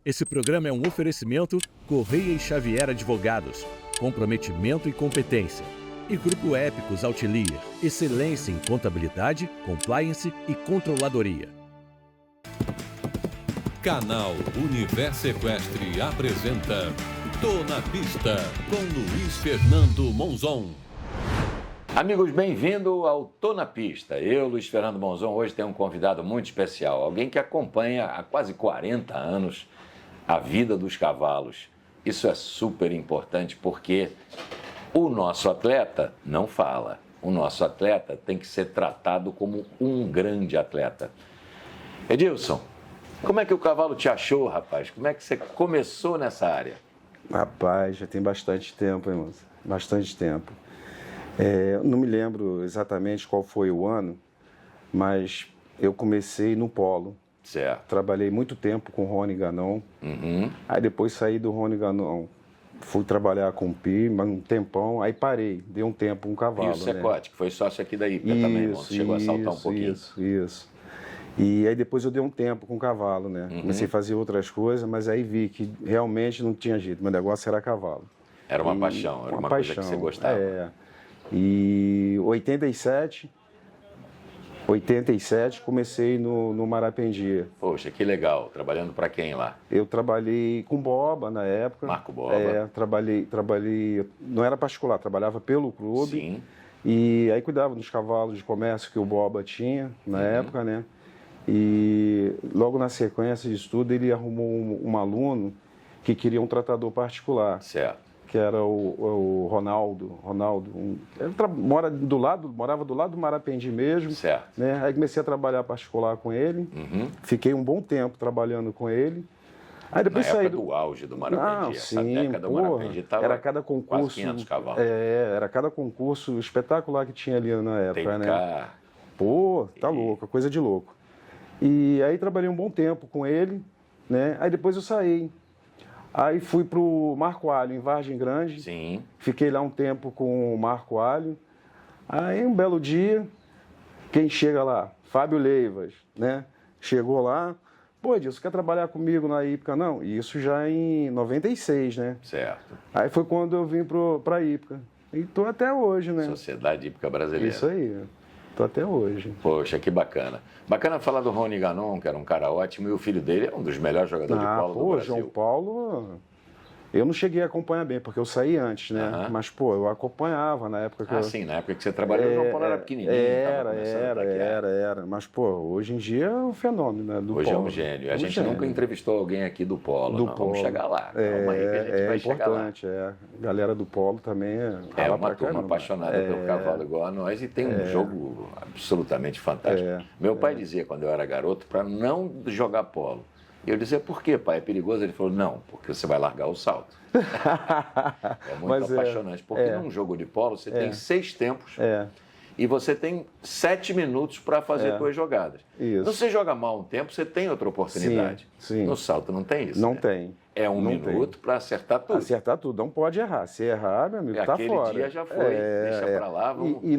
Esse programa é um oferecimento Correia e Xavier Advogados, comprometimento e competência. E Grupo Épicos Outlier, excelência em contabilidade, compliance e controladoria. Canal Universo Equestre apresenta Tô na Pista, com Luiz Fernando Monzon. Amigos, bem-vindo ao Tô na Pista. Eu, Luiz Fernando Monzon, hoje tenho um convidado muito especial, alguém que acompanha há quase 40 anos a vida dos cavalos. Isso é super importante porque o nosso atleta não fala. O nosso atleta tem que ser tratado como um grande atleta. Edilson, como é que o cavalo te achou, rapaz? Como é que você começou nessa área? Rapaz, já tem bastante tempo, hein, moça? Bastante tempo. Não me lembro exatamente qual foi o ano, mas eu comecei no polo. Certo. Trabalhei muito tempo com o Rony Ganon. Aí depois saí do Rony Ganon, fui trabalhar com o Pi, mas um tempão, aí parei, dei um tempo um cavalo. E o Secote, que foi sócio aqui da Ípica também, irmão. Chegou a saltar um pouquinho. Isso. E aí depois eu dei um tempo com o cavalo, né? Comecei a fazer outras coisas, mas aí vi que realmente não tinha jeito, meu negócio era cavalo. Era uma paixão, era uma coisa que você gostava. E 87 comecei no Marapendia. Poxa, que legal. Trabalhando para quem lá? Eu trabalhei com Boba na época. Marco Boba. Trabalhei, não era particular, trabalhava pelo clube. Sim. E aí cuidava dos cavalos de comércio que o Boba tinha na época, né? E logo na sequência de estudo ele arrumou um aluno que queria um tratador particular. Certo. Que era o Ronaldo. Ele morava do lado do Marapendi mesmo. Certo. Né? Aí comecei a trabalhar particular com ele. Fiquei um bom tempo trabalhando com ele. Aí depois na época do auge do Marapendi. Essa década do Marapendi estava era cada concurso, quase 500 cavalos. Era cada concurso espetacular que tinha ali na época, né? Tá louco, coisa de louco. E aí trabalhei um bom tempo com ele, né? Aí depois eu saí. Aí fui para o Marco Alho, em Vargem Grande. Sim. Fiquei lá um tempo com o Marco Alho. Aí um belo dia, quem chega lá? Fábio Leivas, né? Chegou lá. Pô, Edilson, quer trabalhar comigo na Ípica? Não, isso já em 96, né? Certo. Aí foi quando eu vim para a Ípica. E tô até hoje, né? Sociedade Hípica Brasileira. Isso aí. Tô até hoje. Poxa, que bacana. Bacana falar do Rony Ganon, que era um cara ótimo, e o filho dele é um dos melhores jogadores de polo do Brasil. João Paulo, eu não cheguei a acompanhar bem, porque eu saí antes, né? Mas, eu acompanhava na época que sim, na época que você trabalhou, o João Paulo era pequenininho. Era. Mas, hoje em dia é um fenômeno, né? Hoje é um gênio. A gente nunca entrevistou alguém aqui do polo, não. Vamos chegar lá. Calma aí que a gente vai chegar lá. Galera do polo também é uma turma apaixonada pelo cavalo igual a nós e tem um jogo absolutamente fantástico. Meu pai dizia, quando eu era garoto, para não jogar polo. E eu dizia, por quê, pai? É perigoso? Ele falou, não, porque você vai largar o salto. É muito apaixonante, porque num jogo de polo você tem 6 tempos e você tem 7 minutos para fazer suas jogadas. Isso. Se você joga mal um tempo, você tem outra oportunidade. Sim. No salto não tem isso, Não tem. É um minuto para acertar tudo. Acertar tudo, não pode errar. Se errar, meu amigo, tá fora. Aquele dia já foi, deixa para lá. Vamos... E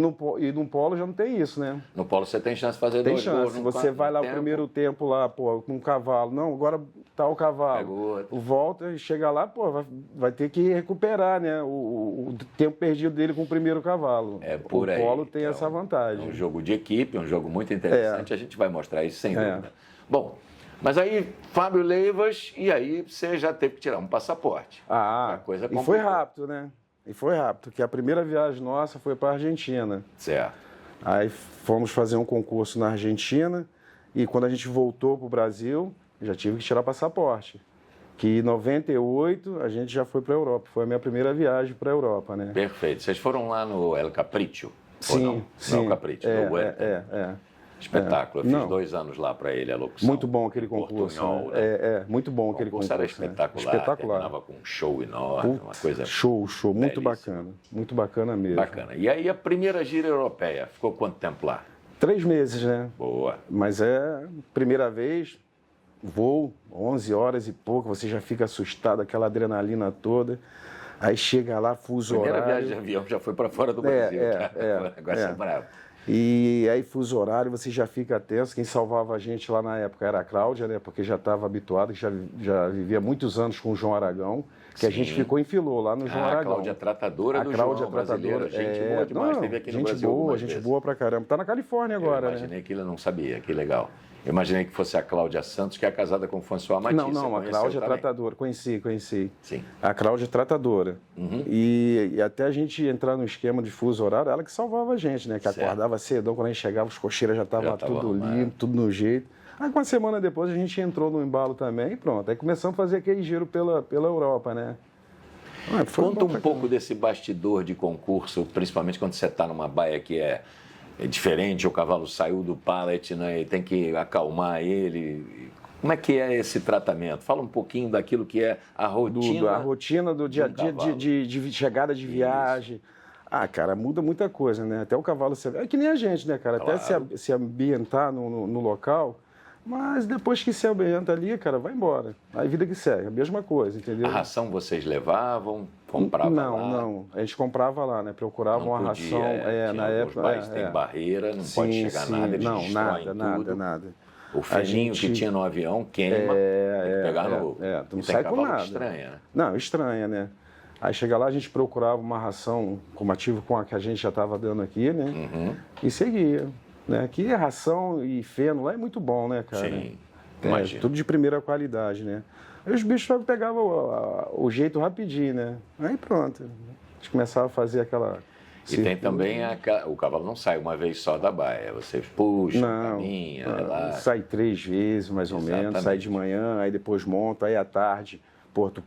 no polo já não tem isso, né? No polo você tem chance de fazer 2 gols. Se você vai lá o primeiro tempo lá, com um cavalo, não, agora tá o cavalo. Volta e chega lá, vai ter que recuperar, né? O tempo perdido dele com o primeiro cavalo. Por aí. O polo tem essa vantagem. É um jogo de equipe, um jogo muito interessante, a gente vai mostrar isso sem dúvida. Bom, mas aí, Fábio Leivas, e aí você já teve que tirar um passaporte. A coisa e foi rápido, né? Porque a primeira viagem nossa foi para a Argentina. Certo. Aí fomos fazer um concurso na Argentina e quando a gente voltou para o Brasil, já tive que tirar passaporte. Que em 98 a gente já foi para a Europa. Foi a minha primeira viagem para a Europa, né? Perfeito. Vocês foram lá no El Capricho? Sim. No El Capricho, no Huerta. Espetáculo. Eu fiz 2 anos lá para ele, a locução. Muito bom aquele concurso. Portunhol, né? Muito bom aquele concurso. Era espetacular. Terminava com um show enorme, uma coisa... Show. Muito bacana. Muito bacana mesmo. Bacana. E aí a primeira gira europeia, ficou quanto tempo lá? 3 meses, né? Boa. Mas primeira vez, voo, 11 horas e pouco, você já fica assustado, aquela adrenalina toda. Aí chega lá, fuso horário. Primeira viagem de avião já foi para fora do Brasil. Agora você é bravo. E aí, fuso horário, você já fica tenso. Quem salvava a gente lá na época era a Cláudia, né? Porque já estava habituada, que já vivia muitos anos com o João Aragão, que Sim. a gente ficou em filô lá no João Aragão. A Cláudia tratadora do João, brasileira. Gente boa demais, teve aqui no Brasil gente boa pra caramba. Tá na Califórnia agora, né? Eu imaginei que ele não sabia, que legal. Eu imaginei que fosse a Cláudia Santos, que é casada com o François Matisse. Não, a Cláudia é tratadora. Conheci. Sim. A Cláudia é tratadora. Uhum. E até a gente entrar no esquema de fuso horário, ela que salvava a gente, né? Que acordava cedão, quando a gente chegava, os cocheiras já estavam tudo limpo, tudo no jeito. Aí, uma semana depois, a gente entrou no embalo também e pronto. Aí começamos a fazer aquele giro pela Europa, né? Conta um pouco desse bastidor de concurso, principalmente quando você está numa baia que é diferente, o cavalo saiu do pallet, né, e tem que acalmar ele. Como é que é esse tratamento? Fala um pouquinho daquilo que é a rotina. A rotina do dia a dia de chegada de viagem. Ah, cara, muda muita coisa, né? Até o cavalo... É que nem a gente, né, cara? Claro. Até se ambientar no local... Mas depois que se ambienta ali, cara, vai embora. Aí vida que segue, a mesma coisa, entendeu? A ração vocês levavam, compravam lá? Não. A gente comprava lá, né? Procurava uma ração. Na época. Tem barreira, não pode chegar nada, eles destroem tudo. Nada. O ferrinho que tinha no avião queima, tem que pegar novo. Tu não sai com nada. Estranha, né? Não, estranha, né? Aí chega lá, a gente procurava uma ração compatível com a que a gente já estava dando aqui, né? Uhum. E seguia. Né? Aqui ração e feno lá é muito bom, né, cara? Sim, tudo de primeira qualidade, né? Aí os bichos pegavam o jeito rapidinho, né? Aí pronto. A gente começava a fazer aquela... E tem também o cavalo não sai uma vez só da baia, você puxa, caminha, relaxa. Sai 3 vezes, mais ou menos, sai de manhã, aí depois monta, aí à tarde,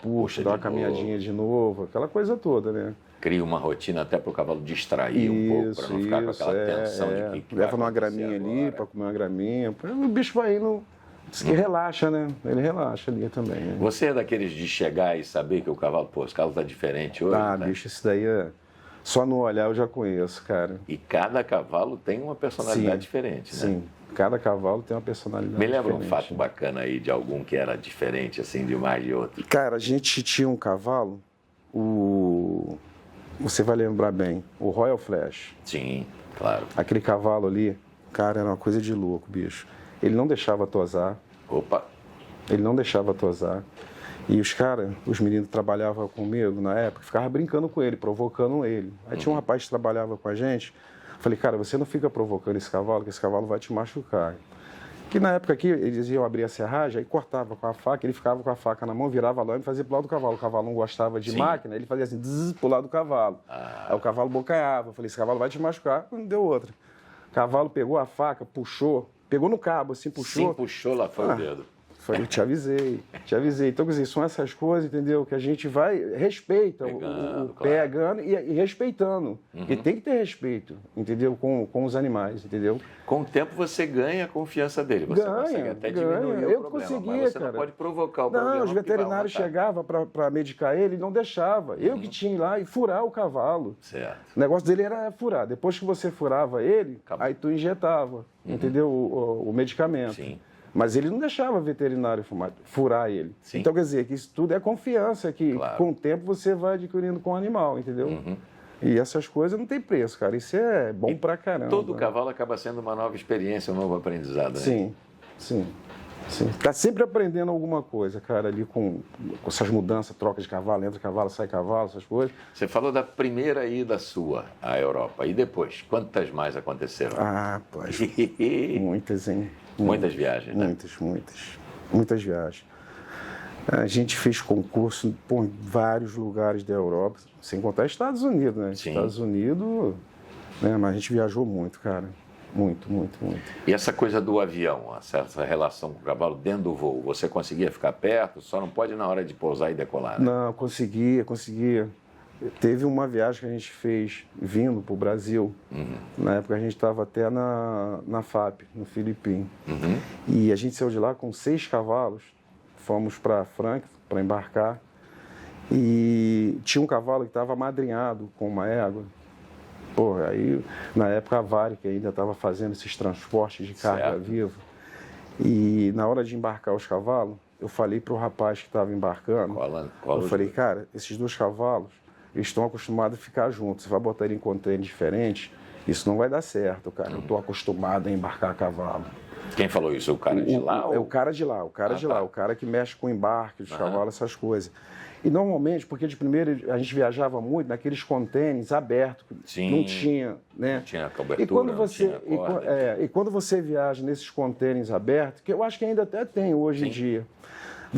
puxa, dá uma caminhadinha de novo, aquela coisa toda, né? Cria uma rotina até para o cavalo distrair um pouco, para não ficar com aquela tensão de que leva numa graminha ali, para comer uma graminha, o bicho vai indo, diz que relaxa, né? Ele relaxa ali também. Né? Você é daqueles de chegar e saber que o cavalo, esse cavalo tá diferente hoje, né? Bicho, isso daí só no olhar eu já conheço, cara. E cada cavalo tem uma personalidade diferente, né? Sim, cada cavalo tem uma personalidade diferente. Me lembra um fato bacana aí de algum que era diferente, assim, de mais de outro. Cara, a gente tinha um cavalo, você vai lembrar bem, o Royal Flash. Sim, claro. Aquele cavalo ali, cara, era uma coisa de louco, bicho. Ele não deixava tosar. Opa! Ele não deixava tosar. E os meninos que trabalhavam comigo na época, ficavam brincando com ele, provocando ele. Aí tinha um rapaz que trabalhava com a gente. Falei, cara, você não fica provocando esse cavalo, que esse cavalo vai te machucar. Que na época aqui, eles iam abrir a serragem, aí cortava com a faca, ele ficava com a faca na mão, virava a lâmina e fazia pro lado do cavalo. O cavalo não gostava de máquina, ele fazia assim, pro lado do cavalo. Aí o cavalo bocanhava. Eu falei, esse cavalo vai te machucar. Não deu outra. O cavalo pegou a faca, puxou, pegou no cabo, assim, puxou. Sim, puxou, lá foi o dedo. Falei, te avisei. Então, quer dizer, são essas coisas, entendeu? Que a gente respeita pegando e respeitando. E tem que ter respeito, entendeu? Com os animais, entendeu? Com o tempo você ganha a confiança dele. Você consegue até diminuir o problema, mas você não pode provocar o problema. Não, os veterinários chegavam para medicar ele e não deixava. Eu que tinha ir lá e furar o cavalo. Certo. O negócio dele era furar. Depois que você furava ele, aí tu injetava, entendeu? O medicamento. Sim. Mas ele não deixava o veterinário furar ele. Sim. Então, quer dizer, que isso tudo é confiança, que com o tempo você vai adquirindo com o animal, entendeu? E essas coisas não tem preço, cara. Isso é bom pra caramba. Todo cavalo acaba sendo uma nova experiência, um novo aprendizado, né? Sim. Tá sempre aprendendo alguma coisa, cara, ali com essas mudanças, troca de cavalo, entra cavalo, sai cavalo, essas coisas. Você falou da primeira ida sua à Europa. E depois, quantas mais aconteceram? Pois, muitas, hein? Muitas viagens, né? Muitas viagens. A gente fez concurso por vários lugares da Europa, sem contar Estados Unidos, né? Sim. Estados Unidos, né? Mas a gente viajou muito, cara. Muito. E essa coisa do avião, essa relação com o cavalo dentro do voo, você conseguia ficar perto? Só não pode na hora de pousar e decolar, né? Não, conseguia. Teve uma viagem que a gente fez vindo para o Brasil. Na época a gente estava até na FAP, no Filipim. E a gente saiu de lá com 6 cavalos. Fomos para Frankfurt para embarcar. E tinha um cavalo que estava amadrinhado com uma égua. Porra, aí na época a Varig ainda estava fazendo esses transportes de carga viva. E na hora de embarcar os cavalos, eu falei para o rapaz que estava embarcando, eu falei, cara, esses 2 cavalos, eles estão acostumados a ficar juntos. Você vai botar ele em container diferente, isso não vai dar certo, cara. Eu estou acostumado a embarcar a cavalo. Quem falou isso? O cara de lá? É o cara de lá, lá, o cara que mexe com embarque dos cavalos, essas coisas. E normalmente, porque de primeiro a gente viajava muito naqueles contêineres abertos, Sim, não tinha, né? Não tinha cobertura, e quando você viaja nesses contêineres abertos, que eu acho que ainda até tem hoje em dia,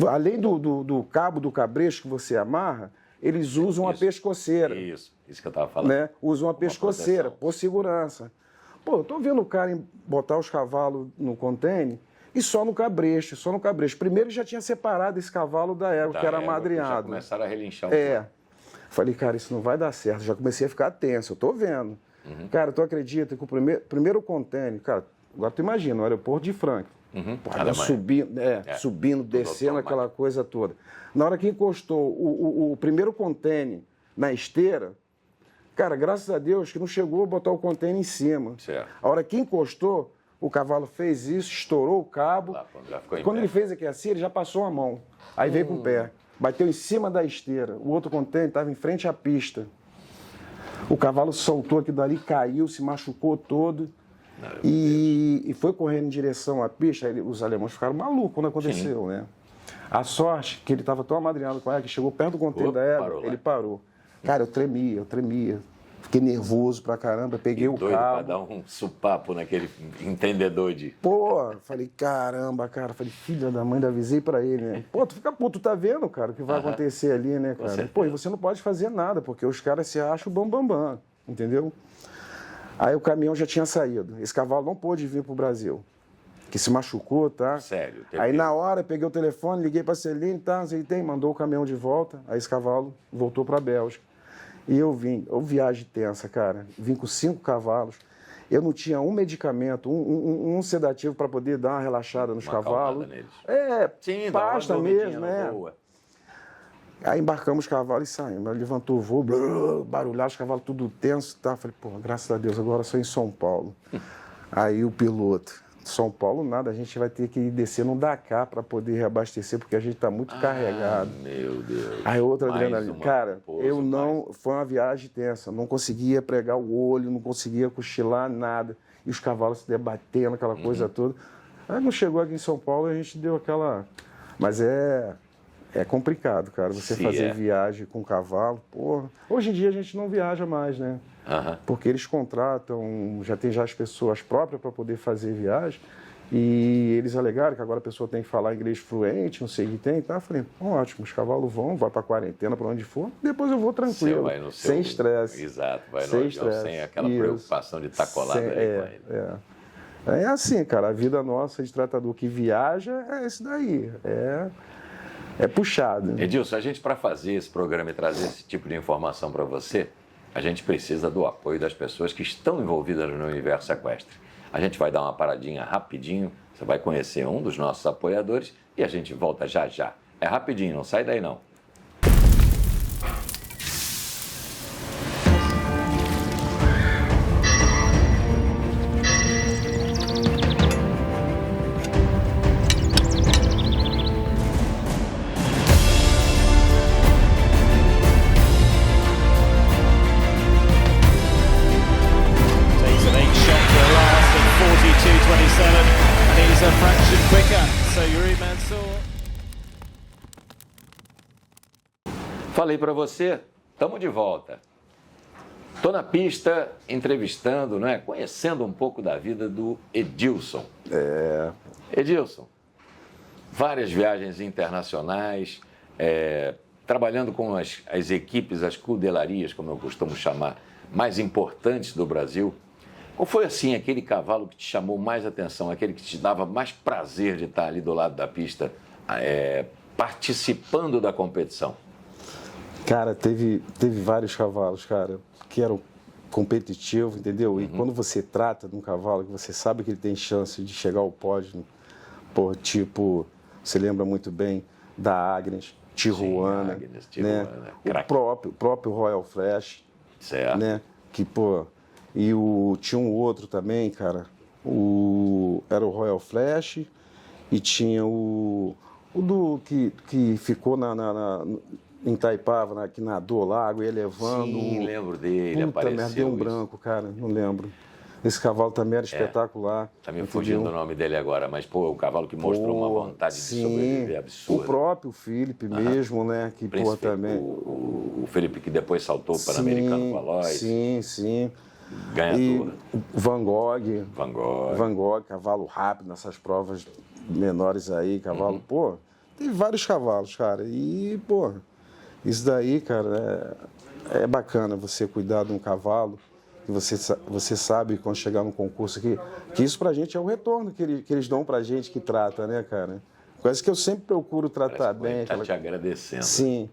além do cabo do cabresto que você amarra, eles usam a pescoceira. Isso que eu estava falando. Né? Usam a pescoceira, por segurança. Pô, eu tô vendo o cara botar os cavalos no contêiner e só no cabresto. Primeiro já tinha separado esse cavalo da égua, que era amadrinhado. Já começaram a relinchar Falei, cara, isso não vai dar certo. Já comecei a ficar tenso, eu tô vendo. Cara, tu acredita que o primeiro contêiner, cara, agora tu imagina, o aeroporto de Frankfurt. Subindo, descendo, aquela coisa toda. Na hora que encostou o primeiro contêiner na esteira, cara, graças a Deus que não chegou a botar o contêiner em cima. Certo. A hora que encostou, o cavalo fez isso, estourou o cabo. Quando ele fez aqui assim, ele já passou a mão. Aí veio com o pé. Bateu em cima da esteira. O outro contêiner estava em frente à pista. O cavalo soltou aqui dali, caiu, se machucou todo. E foi correndo em direção à pista. Os alemães ficaram malucos quando aconteceu, né? A sorte que ele estava tão amadrinhado com ela que chegou perto do contêiner da égua, ele parou. Cara, eu tremia. Fiquei nervoso pra caramba, peguei o doido cabo. Pra dar um supapo naquele entendedor de... Pô, falei, caramba, cara. Falei, filha da mãe, avisei pra ele, né? Pô, tu fica puto, tu tá vendo, cara, o que vai acontecer ali, né, cara? Pô, e você não pode fazer nada, porque os caras se acham bambambam, entendeu? Aí o caminhão já tinha saído. Esse cavalo não pôde vir pro Brasil, que se machucou, tá? Sério? Aí na hora, peguei o telefone, liguei pra Celine, tá, azeitei, mandou o caminhão de volta. Aí esse cavalo voltou pra Bélgica. E eu vim, viagem tensa, cara. Vim com 5 cavalos. Eu não tinha um medicamento, um sedativo para poder dar uma relaxada nos cavalos. Sim, pasta mesmo, né? Boa. Aí embarcamos os cavalos e saímos. Levantou o voo, barulhar, os cavalos tudo tenso. Tá? Falei, pô, graças a Deus, agora sou em São Paulo. Aí o piloto, São Paulo nada, a gente vai ter que descer no Dakar para poder reabastecer, porque a gente está muito carregado. Meu Deus. Aí outra adrenalina. Cara, foi uma viagem tensa, não conseguia pregar o olho, não conseguia cochilar, nada. E os cavalos se debatendo, aquela coisa toda. Aí não chegou aqui em São Paulo, a gente deu aquela... Mas é complicado, cara, você fazer viagem com cavalo. Porra. Hoje em dia a gente não viaja mais, né? Porque eles contratam, já tem as pessoas próprias para poder fazer viagem, e eles alegaram que agora a pessoa tem que falar inglês fluente, não sei o que tem, tá? Eu falei, ótimo, os cavalos vai para quarentena, para onde for, depois eu vou tranquilo, sem estresse. Exato, vai no avião sem aquela preocupação de estar colado aí com ele. É assim, cara, a vida nossa de tratador que viaja é isso daí, é puxado. Edilson, a gente, para fazer esse programa e trazer esse tipo de informação para você, a gente precisa do apoio das pessoas que estão envolvidas no universo equestre. A gente vai dar uma paradinha rapidinho, você vai conhecer um dos nossos apoiadores e a gente volta já já. É rapidinho, não sai daí não. Falei para você, estamos de volta. Estou na pista entrevistando, conhecendo um pouco da vida do Edilson. Edilson, várias viagens internacionais, trabalhando com as equipes, as cudelarias, como eu costumo chamar, mais importantes do Brasil. Qual foi, assim, aquele cavalo que te chamou mais atenção, aquele que te dava mais prazer de estar ali do lado da pista, participando da competição? Cara, teve vários cavalos, cara, que eram competitivos, entendeu? E quando você trata de um cavalo que você sabe que ele tem chance de chegar ao pódio, você lembra muito bem da Agnes, Tijuana, né? O próprio Royal Flash, certo, né? Que, tinha um outro também, cara, era o Royal Flash e tinha o que ficou em Itaipava, que nadou lá, água ia levando. Sim, lembro dele, Puta apareceu merda, deu um isso. branco, cara, não lembro. Esse cavalo também era espetacular. Tá me fugindo o nome dele agora, mas, pô, o cavalo que mostrou uma vontade de sobreviver absurda. O próprio Felipe mesmo, né? Que, pô, também... O Felipe que depois saltou para o Pan-Americano com a Lois. Sim. Ganhador. E Van Gogh, cavalo rápido nessas provas menores aí, cavalo, pô, tem vários cavalos, cara. E, pô, isso daí, cara, é bacana você cuidar de um cavalo, que você sabe quando chegar no concurso aqui, que isso pra gente é o retorno que eles dão pra gente que trata, né, cara? Coisa que eu sempre procuro tratar bem. Ele tá te agradecendo. Sim.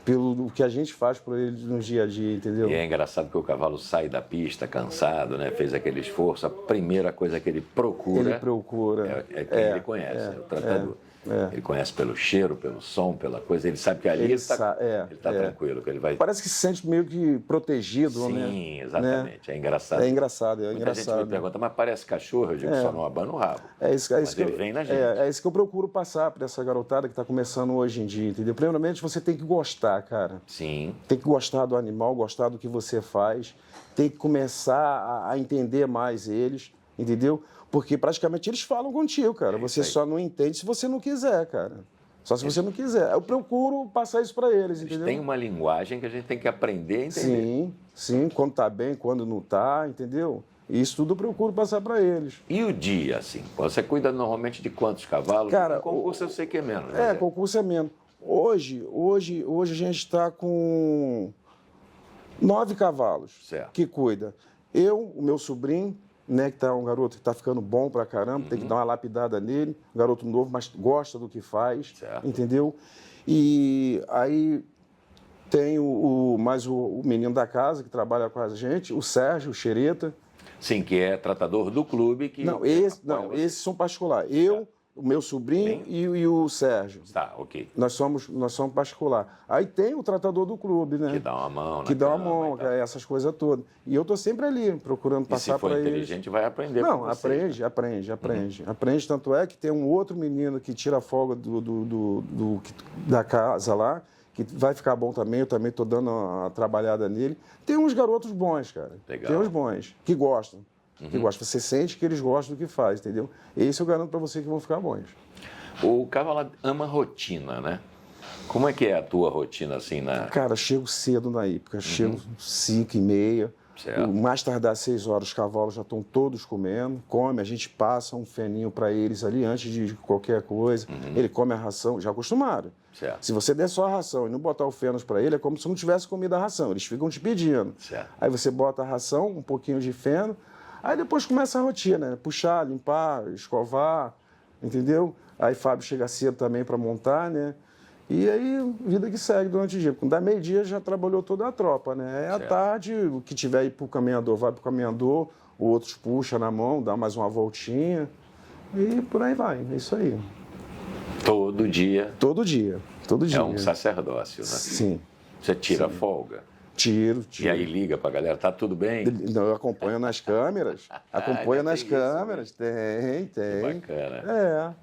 Pelo que a gente faz por ele no dia a dia, entendeu? E é engraçado que o cavalo sai da pista cansado, né? Fez aquele esforço, a primeira coisa que ele procura... É quem ele conhece, é o tratador. Ele conhece pelo cheiro, pelo som, pela coisa, ele sabe que ali ele está tranquilo, que ele vai... Parece que se sente meio que protegido, né? Sim, exatamente, é engraçado. É engraçado. Muita gente me pergunta, mas parece cachorro? Eu digo, só não abana o rabo. Mas ele vem na gente. É isso que eu procuro passar para essa garotada que está começando hoje em dia, entendeu? Primeiramente, você tem que gostar, cara. Sim. Tem que gostar do animal, gostar do que você faz, tem que começar a entender mais eles, entendeu? Porque praticamente eles falam contigo, cara. Você só não entende se você não quiser, cara. Só se você não quiser. Eu procuro passar isso para eles, entendeu? Tem uma linguagem que a gente tem que aprender a entender. Sim. Quando tá bem, quando não tá, entendeu? Isso tudo eu procuro passar para eles. E o dia, assim? Você cuida normalmente de quantos cavalos? Cara, concurso eu sei que é menos. Né? Concurso é menos. Hoje a gente está com 9 cavalos que cuida. Eu, o meu sobrinho, né, que tá um garoto que está ficando bom pra caramba, tem que dar uma lapidada nele, um garoto novo, mas gosta do que faz, entendeu? E aí tem o menino da casa que trabalha com a gente, o Sérgio, o Xereta. Sim, que é tratador do clube. Esses são particulares. Eu, o meu sobrinho e o Sérgio. Tá, ok. Nós somos particular. Aí tem o tratador do clube, né? Que dá uma mão, Que dá uma mão, essas coisas todas. E eu tô sempre ali, procurando passar para eles. Se for inteligente, vai aprender. Não, aprende. Tanto é que tem um outro menino que tira a folga da casa lá, que vai ficar bom também. Eu também tô dando uma trabalhada nele. Tem uns garotos bons, cara. Legal. Tem uns bons, que gostam. Você sente que eles gostam do que faz, entendeu? Esse eu garanto para você que vão ficar bons. O cavalo ama rotina, né? Como é que é a tua rotina assim na... Cara, chego cedo na época, chego 5h30. Certo. Mais tardar 6 horas, os cavalos já estão todos comendo. A gente passa um feninho para eles ali antes de qualquer coisa. Ele come a ração, já acostumaram. Certo. Se você der só a ração e não botar o feno para ele, é como se não tivesse comido a ração. Eles ficam te pedindo. Certo. Aí você bota a ração, um pouquinho de feno. Aí depois começa a rotina, né? Puxar, limpar, escovar, entendeu? Aí Fábio chega cedo também para montar, né? E aí, vida que segue durante o dia. Quando dá meio-dia, já trabalhou toda a tropa, né? Aí à tarde, o que tiver aí pro caminhador, vai pro caminhador, o outros puxa na mão, dá mais uma voltinha e por aí vai. É isso aí. Todo dia? Todo dia. É um sacerdócio, né? Sim. Você tira folga? Tiro. E aí liga pra galera, tá tudo bem? Não, eu acompanho nas câmeras. Acompanho nas câmeras. Tem. Que bacana.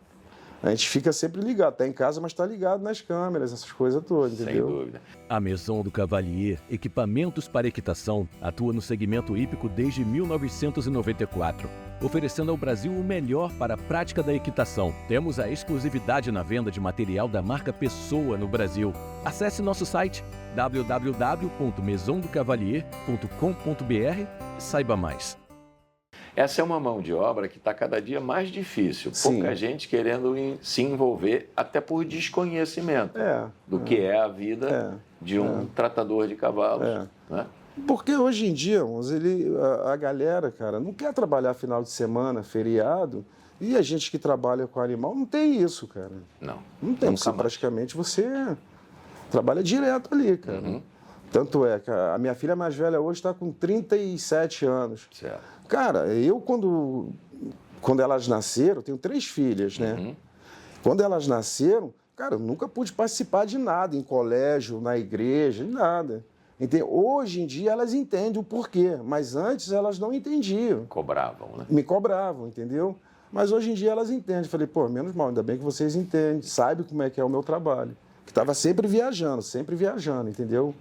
A gente fica sempre ligado. Tá em casa, mas tá ligado nas câmeras, essas coisas todas, entendeu? Sem dúvida. A Maison do Cavalier Equipamentos para Equitação atua no segmento hípico desde 1994, oferecendo ao Brasil o melhor para a prática da equitação. Temos a exclusividade na venda de material da marca Pessoa no Brasil. Acesse nosso site www.maisondocavalier.com.br e saiba mais. Essa é uma mão de obra que está cada dia mais difícil. Pouca gente querendo se envolver, até por desconhecimento do que é a vida de um tratador de cavalos. Né? Porque hoje em dia, a galera, cara, não quer trabalhar final de semana, feriado, e a gente que trabalha com animal não tem isso, cara. Não tem. Praticamente você trabalha direto ali, cara. Tanto é que a minha filha mais velha hoje está com 37 anos. Certo. Cara, eu quando elas nasceram, eu tenho 3 filhas, né? Quando elas nasceram, cara, eu nunca pude participar de nada, em colégio, na igreja, nada. Então, hoje em dia elas entendem o porquê, mas antes elas não entendiam. Cobravam, né? Me cobravam, entendeu? Mas hoje em dia elas entendem. Falei, pô, menos mal, ainda bem que vocês entendem, sabem como é que é o meu trabalho. Que Tava sempre viajando, entendeu?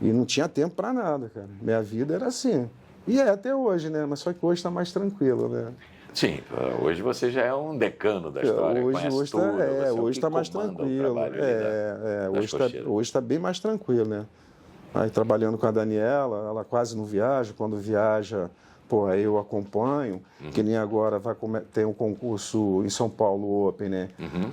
E não tinha tempo para nada, cara. Minha vida era assim. E é até hoje, né? Mas só que hoje está mais tranquilo, né? Sim, hoje você já é um decano da história, hoje está mais tranquilo. Hoje está bem mais tranquilo, né? Aí trabalhando com a Daniela, ela quase não viaja, quando viaja, pô, aí eu acompanho, que nem agora tem um concurso em São Paulo Open, né?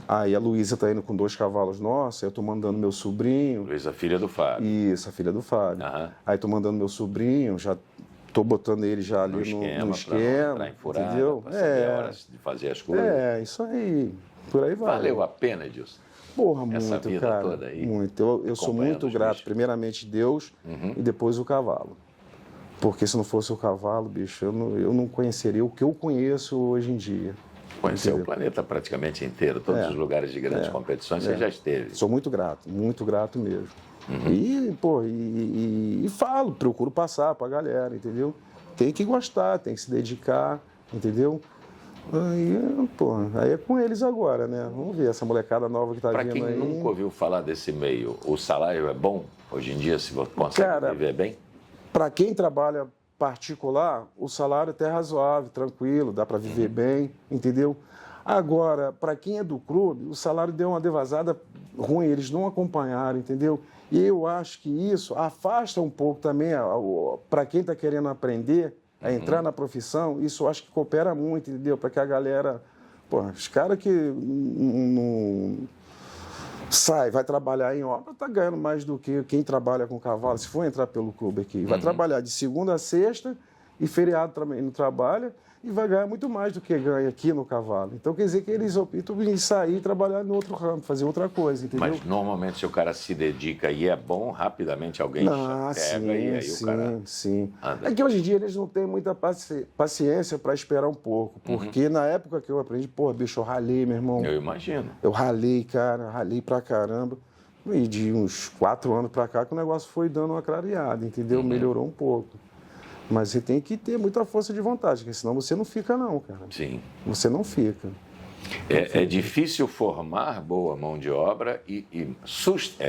Aí a Luísa tá indo com 2 cavalos nossos, eu tô mandando meu sobrinho. Luísa, filha do Fábio. Isso, a filha do Fábio. Aí tô mandando meu sobrinho, já tô botando ele já ali no esquema, pra enfurada, entendeu? Pra saber a hora de fazer as coisas. Isso aí, por aí vai. Valeu a pena, Edilson? Porra, essa muito, vida cara, toda aí, muito. Eu sou muito grato, primeiramente Deus e depois o cavalo. Porque se não fosse o cavalo, bicho, eu não conheceria o que eu conheço hoje em dia. Conheceu o planeta praticamente inteiro, todos os lugares de grandes competições, você já esteve. Sou muito grato mesmo. E, pô, e falo, procuro passar pra galera, entendeu? Tem que gostar, tem que se dedicar, entendeu? Aí é com eles agora, né? Vamos ver essa molecada nova que tá vindo aí. Para quem nunca ouviu falar desse meio, o salário é bom? Hoje em dia, se você consegue viver bem? Para quem trabalha particular, o salário até é razoável, tranquilo, dá para viver bem, entendeu? Agora, para quem é do clube, o salário deu uma devasada ruim, eles não acompanharam, entendeu? E eu acho que isso afasta um pouco também, para quem está querendo aprender, a entrar na profissão, isso eu acho que coopera muito, entendeu? Para que a galera... Pô, os caras que não vai trabalhar em obra, tá ganhando mais do que quem trabalha com cavalo, se for entrar pelo clube aqui. Vai trabalhar de segunda a sexta e feriado também não trabalha e vai ganhar muito mais do que ganha aqui no cavalo. Então quer dizer que eles optam em sair e trabalhar em outro ramo, fazer outra coisa, entendeu? Mas normalmente se o cara se dedica e é bom, rapidamente alguém pega e aí o cara anda. É que hoje em dia eles não têm muita paciência para esperar um pouco, porque na época que eu aprendi, pô, bicho, eu ralei, meu irmão. Eu imagino. Eu ralei, cara, ralei pra caramba. E de uns 4 anos pra cá que o negócio foi dando uma clareada, entendeu? Melhorou um pouco. Mas você tem que ter muita força de vontade, porque senão você não fica não, cara. Sim. Você não fica. É difícil formar boa mão de obra e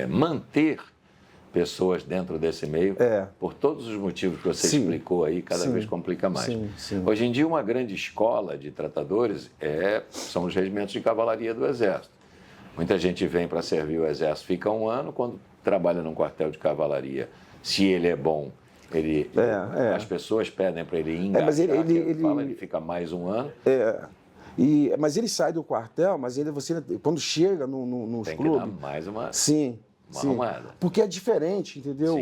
manter pessoas dentro desse meio, por todos os motivos que você explicou aí, cada vez complica mais. Sim. Hoje em dia, uma grande escola de tratadores são os regimentos de cavalaria do Exército. Muita gente vem para servir o Exército, fica 1 ano, quando trabalha num quartel de cavalaria, se ele é bom, as pessoas pedem para ele engajar, mas ele fica mais 1 ano. Mas ele sai do quartel, mas você, quando chega nos tem clubes... Tem que dar mais uma... Sim. Arrumada. Porque é diferente, entendeu?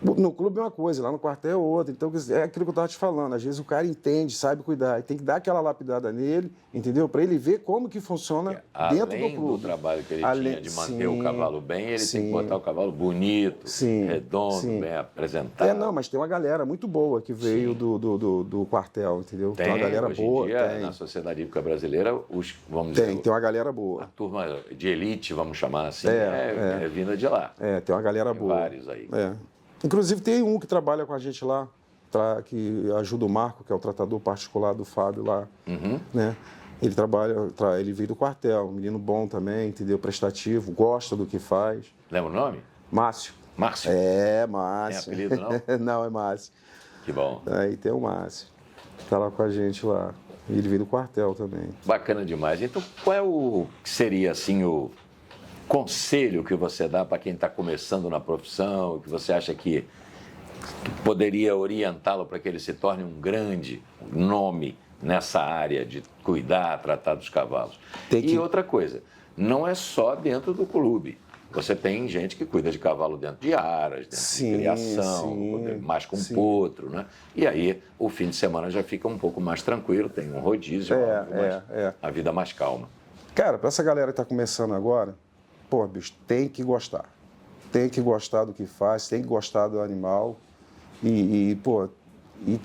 No clube é uma coisa, lá no quartel é outra. Então, é aquilo que eu estava te falando. Às vezes o cara entende, sabe cuidar. Tem que dar aquela lapidada nele, entendeu? Para ele ver como que funciona dentro do clube. Além do trabalho que ele tinha de manter o cavalo bem, ele tem que botar o cavalo bonito, redondo, bem apresentado. Não, mas tem uma galera muito boa que veio do quartel, entendeu? Tem uma galera hoje boa. Em dia, na sociedade hípica brasileira, vamos dizer... Tem uma galera boa. A turma de elite, vamos chamar assim, é vinda de lá. Tem uma galera boa. Vários aí. Inclusive tem um que trabalha com a gente lá, que ajuda o Marco, que é o tratador particular do Fábio lá, né? Ele ele veio do quartel, um menino bom também, entendeu? Prestativo, gosta do que faz. Lembra o nome? Márcio. Márcio? Márcio. Tem apelido, não? Não, é Márcio. Que bom. Aí tem o Márcio, tá lá com a gente lá. E ele veio do quartel também. Bacana demais. Então, qual é o que seria, assim, o conselho que você dá para quem está começando na profissão, que você acha que poderia orientá-lo para que ele se torne um grande nome nessa área de cuidar, tratar dos cavalos? E outra coisa, não é só dentro do clube. Você tem gente que cuida de cavalo dentro de aras, dentro de criação, mais com potro, né? E aí o fim de semana já fica um pouco mais tranquilo, tem um rodízio, a vida mais calma. Cara, para essa galera que está começando agora, pô, bicho, tem que gostar. Tem que gostar do que faz, tem que gostar do animal. E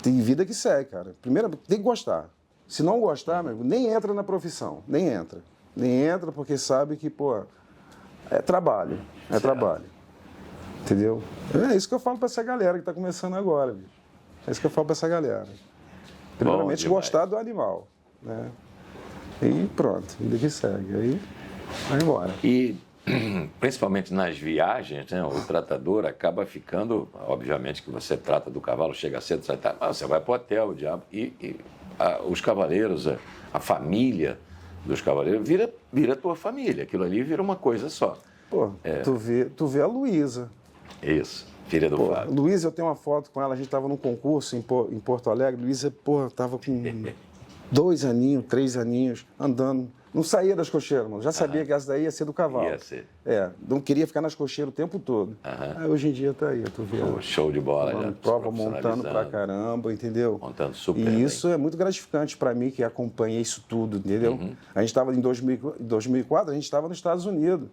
tem vida que segue, cara. Primeiro, tem que gostar. Se não gostar, meu amigo, nem entra na profissão. Nem entra. Nem entra porque sabe que, pô, é trabalho. É trabalho. Entendeu? É isso que eu falo para essa galera que está começando agora, bicho. É isso que eu falo para essa galera. Primeiramente, gostar do animal, né? E pronto, vida que segue. Aí vai embora. E principalmente nas viagens, né, o tratador acaba ficando, obviamente que você trata do cavalo, chega cedo, sai tarde, mas você vai para o hotel, o diabo, os cavaleiros, a família dos cavaleiros vira tua família, aquilo ali vira uma coisa só. Pô, tu vê a Luísa. Isso, filha do Fábio. Luísa, eu tenho uma foto com ela, a gente estava num concurso em Porto Alegre, Luísa, estava com 2 aninhos, 3 aninhos, andando. Não saía das cocheiras, mano. Já sabia que essa daí ia ser do cavalo. Ia ser. Não queria ficar nas cocheiras o tempo todo. Aí hoje em dia tá aí, tu vê. Show de bola, já. Prova montando pra caramba, entendeu? Montando super E bem. isso é muito gratificante pra mim, que acompanhei isso tudo, entendeu? A gente estava em 2004, a gente estava nos Estados Unidos.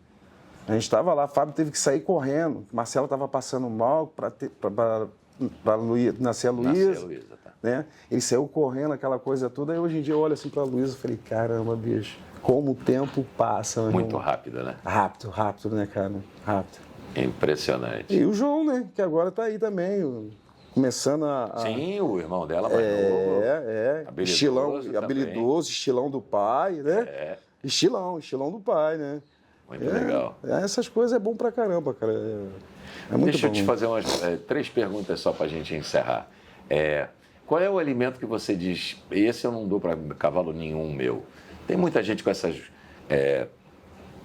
A gente estava lá, Fábio teve que sair correndo. Marcelo estava passando mal para nascer a Luísa. Tá. Né? Ele saiu correndo, aquela coisa toda. Aí hoje em dia eu olho assim para a Luísa e falei, caramba, bicho, como o tempo passa. Muito rápido, né? Rápido, né, cara? Rápido. Impressionante. E o João, né? Que agora está aí também, começando a... Sim, o irmão dela mais novo. Habilidoso, estilão do pai, né? Estilão do pai, né? Muito legal. Essas coisas é bom pra caramba, cara. É muito Deixa bom. eu te fazer umas 3 perguntas só pra gente encerrar. Qual é o alimento que você diz, esse eu não dou para cavalo nenhum meu? Tem muita gente com essas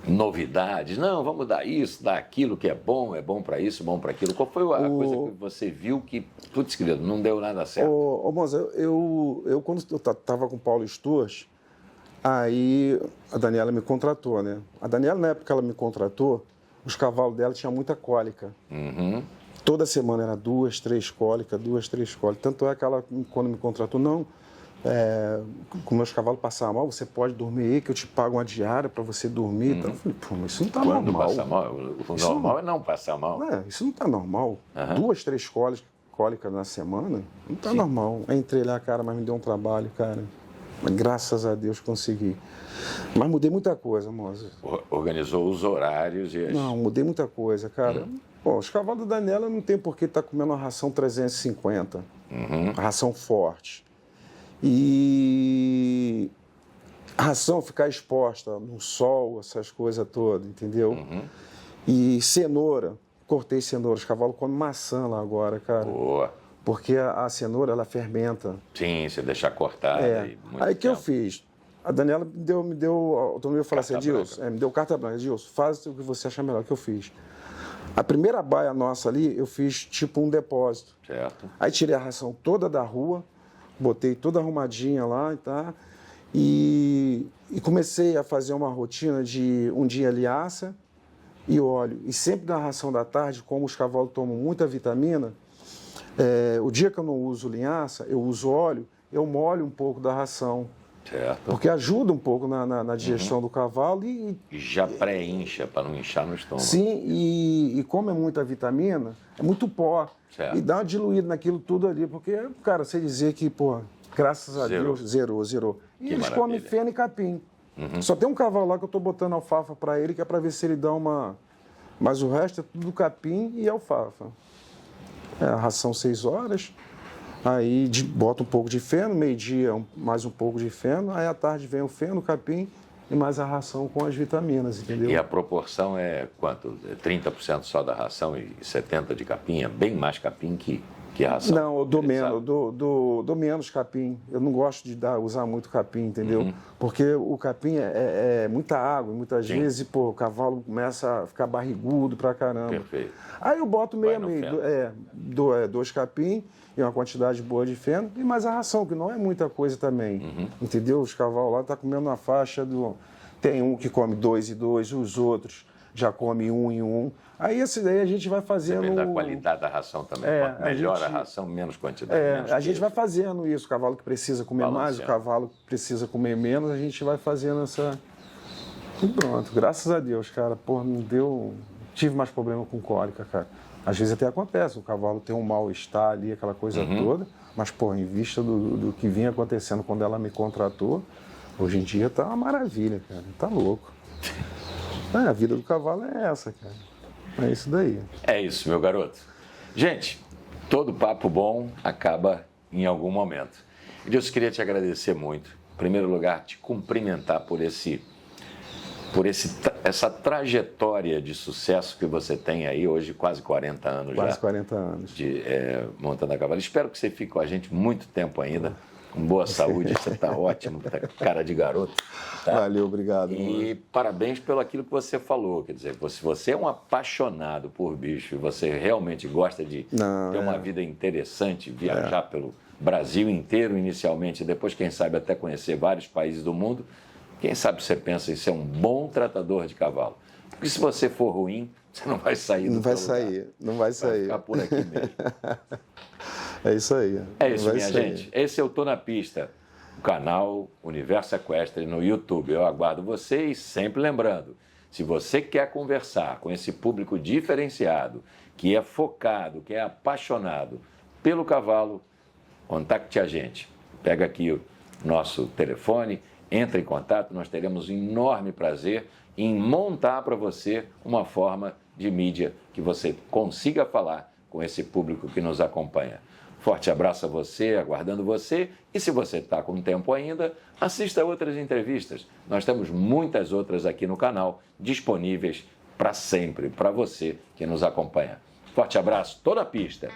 novidades. Não, vamos dar isso, dar aquilo que é bom para isso, bom para aquilo. Qual foi a coisa que você viu que, putz, querido, não deu nada certo? Moça, eu quando eu estava com o Paulo Sturz, aí a Daniela me contratou, né? A Daniela, na época que ela me contratou, os cavalos dela tinham muita cólica. Toda semana era 2, 3 cólicas. Tanto é que ela, quando me contratou, com meus cavalos passavam mal, você pode dormir aí, que eu te pago uma diária para você dormir. Então eu falei, pô, mas isso não está normal. Quando passa mal, o normal é não passar mal. Isso não está normal. 2, 3 cólicas na semana, não está normal. Aí entrei lá, cara, mas me deu um trabalho, cara. Mas graças a Deus consegui. Mas mudei muita coisa, moça. Organizou os horários e Não, mudei muita coisa, cara. Pô, os cavalos da Daniela não tem por que estar comendo uma ração 350. Uma ração forte. E a ração ficar exposta no sol, essas coisas todas, entendeu? E cenoura. Cortei cenoura. Os cavalos comem maçã lá agora, cara. Boa. Porque a cenoura, ela fermenta. Sim, você deixar cortada. Aí que eu fiz? A Daniela me deu autonomia, eu falei assim, Edilson, me deu carta branca, Edilson, faz o que você achar melhor, que eu fiz. A primeira baia nossa ali, eu fiz tipo um depósito. Certo. Aí tirei a ração toda da rua, botei toda arrumadinha lá, tá? E comecei a fazer uma rotina de um dia linhaça e óleo. E sempre na ração da tarde, como os cavalos tomam muita vitamina, o dia que eu não uso linhaça, eu uso óleo, eu molho um pouco da ração. Certo. Porque ajuda um pouco na digestão do cavalo e já pré-incha, para não inchar no estômago. Sim, e como é muita vitamina, é muito pó. Certo. E dá uma diluída naquilo tudo ali, porque, cara, você dizer que, pô, graças a Deus, zerou. E eles comem feno e capim. Só tem um cavalo lá que eu tô botando alfafa para ele, que é para ver se ele dá uma... Mas o resto é tudo capim e alfafa. A ração 6 horas... Aí bota um pouco de feno, meio-dia mais um pouco de feno, aí à tarde vem o feno, o capim e mais a ração com as vitaminas, entendeu? E a proporção é quanto? 30% só da ração e 70% de capim? É bem mais capim que a ração? Não, eu dou menos capim. Eu não gosto de usar muito capim, entendeu? Porque o capim é muita água, e muitas vezes, pô, o cavalo começa a ficar barrigudo pra caramba. Perfeito. Aí eu boto meio a meio, 2 capim e uma quantidade boa de feno e mais a ração, que não é muita coisa também, entendeu? Os cavalos lá estão comendo na faixa do... Tem um que come 2 e 2, os outros já comem 1 e 1. Aí esse daí a gente vai fazendo... Depende da qualidade da ração também. Quanto melhor a ração, menos quantidade. Menos a gente vai fazendo isso. O cavalo que precisa comer mais, o cavalo que precisa comer menos, a gente vai fazendo essa... E pronto, graças a Deus, cara. Pô, não deu... Tive mais problema com cólica, cara. Às vezes até acontece, o cavalo tem um mal-estar ali, aquela coisa toda, mas, pô, em vista do que vinha acontecendo quando ela me contratou, hoje em dia tá uma maravilha, cara. Tá louco. A vida do cavalo é essa, cara. É isso daí. É isso, meu garoto. Gente, todo papo bom acaba em algum momento. Edilson, queria te agradecer muito. Em primeiro lugar, te cumprimentar por por essa trajetória de sucesso que você tem aí hoje, quase 40 anos já. Quase 40 anos. Montando a cavalo. Espero que você fique com a gente muito tempo ainda, com boa saúde, você está ótimo, tá cara de garoto. Tá? Valeu, obrigado. E parabéns pelo aquilo que você falou, quer dizer, se você é um apaixonado por bicho e você realmente gosta de ter uma vida interessante, viajar pelo Brasil inteiro inicialmente, depois quem sabe até conhecer vários países do mundo, quem sabe você pensa em ser um bom tratador de cavalo. Porque se você for ruim, você não vai sair do lugar. Não vai sair. Vai ficar por aqui mesmo. É isso aí. É isso, minha gente. Esse eu Tô na Pista, o canal Universo Equestre no YouTube. Eu aguardo vocês, sempre lembrando, se você quer conversar com esse público diferenciado, que é focado, que é apaixonado pelo cavalo, contacte a gente. Pega aqui o nosso telefone, entre em contato, nós teremos um enorme prazer em montar para você uma forma de mídia que você consiga falar com esse público que nos acompanha. Forte abraço a você, aguardando você. E se você está com tempo ainda, assista outras entrevistas. Nós temos muitas outras aqui no canal, disponíveis para sempre, para você que nos acompanha. Forte abraço, Tô na Pista.